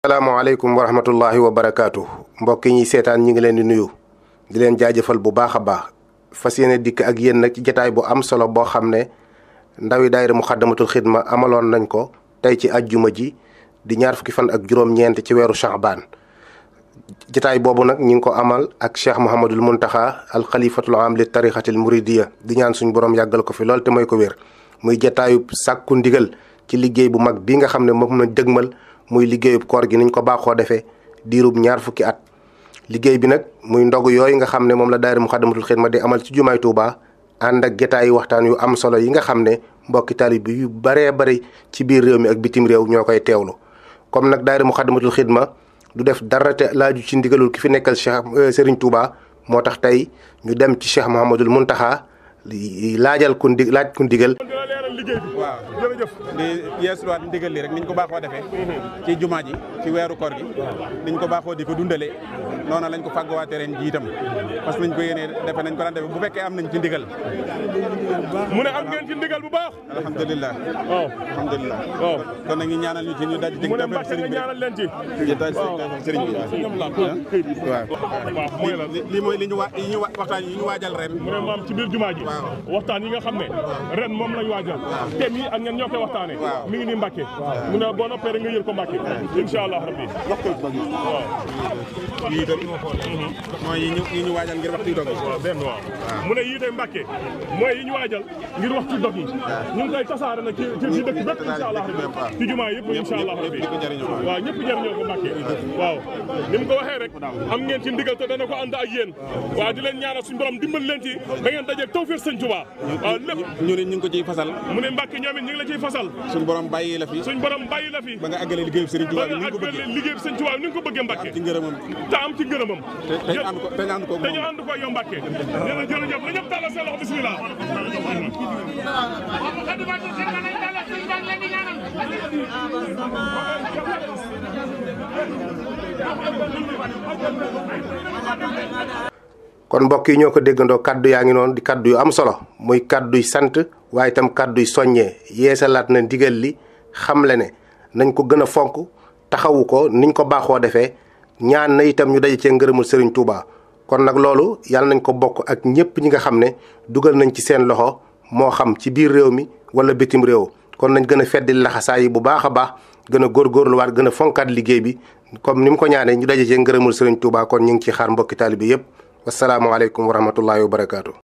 asalaamaaleykum wa rahmatullahi wa barakaatu mbokk yi ñuy seetaan ñi ngi leen di nuyu di leen jaajëfal bu baax a baax fas yéene dikk ak yéen nag ci jataay bu am solo boo xam ne ndawi daayira Muxaddamatul Xidma amaloon nañ ko tey ci ajjuma ji di ñaar fukki fan ak juróom-ñeent ci weeru Sha'baan jataay boobu nag ñi ngi ko amal ak Cheikh Mouhamadul Muntaxa al xalifatul am li tarixatil muridiya di ñaan suñu borom yàggal ko fi lool te may ko wér muy jataayu sàkku ndigal ci liggéey bu mag bi nga xam ne moom na dëgmal muy liggéeyub koor gi niñ ko baaxoo defee diirub ñaar fukki at liggéey bi nag muy ndogu yooyu nga xam ne moom la daayira Muxaddamatul Xidma di amal ci jumaay Tuuba ànd ak jataayu waxtaan yu am solo yi nga xam ne mbokki taalibe yu baree bari ci biir réew mi ak bitim réew ñoo koy teewlu comme nag daayira Muxaddamatul Xidma du def dara te laaju ci ndigalul ki fi nekkal Cheikh Serigne Touba moo tax tey ñu dem ci Cheikh Mouhamadul Muntaxa laaj ku ndigal. waaw jërëjëf di yeesuwaat ndigal li rek niñ ko baaxoo defee ci jumaa ji ci weeru koor gi niñ ko baaxoo di ko dundalee noonu lañ ko fàgguwaatee ren ji itam parce que nañ ko yéenee defe nañ ko daan defee bu fekkee am nañ ci ndigal mu ne am ngeen ci ndigal bu baax alhamdulilah waaw alhamdulilah waaw kon nag ñu ñaanal ñu ci ñu daj ci mu ne Mbàkke nga ñaanal leen ci sëriñ bi waaw lii mooy li ñu waxtaan yi ñu waajal ren mu ne maam ci biir jumaa ji waxtaan yi nga xam ne ren moom lañ waajal thème yi ak ñan ñoo koy waxtaane mi ngi nii Mbàkke mu ne boo noppee rek nga yër ko Mbàkke incha allah rabbi waaw yii itam mooy yi ñu waajal ngir waxtu dog mu ne yii de Mbàkke mooy yi ñu waajal ngir waxtu dog yi ñu ngi koy tasaare nag ci dëkk bépp incha allah rabbi ci jumaa yëpp incha allah rabbi waaw ñëpp jëriñoo ko Mbàkke waaw ni mu ko waxee rek am ngeen ci ndigal te dana ko ànd ak yéen waaw di leen ñaanal suñu borom dimbal leen ci da ngeen dajeeg tawfeex Sëñ Tuubaa waaw lépp ñu ne ñu ngi ko ciy fasal mu ne Mbàkke ñoom it ñu ngi la ciy fasal suñu borom bàyyi la fi ba nga àggale liggéeyu Sëriñ Tuubaa ni nga ko bëggee liggéeyu Sëñ Tuubaa ni nga ko bëggee Mbàkke ci ngërëmam te am ci ngërëmam te ñu ànd ko yow Mbàkke nee na jërëjëf la ñëpp tàllal seen loxo bismillah kon mbokk yi ñoo ko déggandoo kaddu yaa ngi noonu di kaddu yu am solo muy kadduy sant waaye itam kadduy soññee yeesalaat na ndigal li xamle ne nañ ko gën a fonk taxawu ko niñ ko baaxoo defee ñaan na itam ñu daje cee ngërëmul Serigne Touba. kon nag loolu yàlla nañ ko bokk ak ñëpp ñi nga xam ne dugal nañ ci seen loxo moo xam ci biir réew mi wala bitim réew kon nañ gën a feddi laxasaa yi bu baax a baax gën a góorgóorluwaat gën a fonkaat liggéey bi comme ni mu ko ñaanee ñu daje cee ngërëmul Serigne Touba kon ñu ngi ciy xaar mbokki taalibe bi yëpp. wassalaamu aleykum wa rahmatullahi wa barakaatu.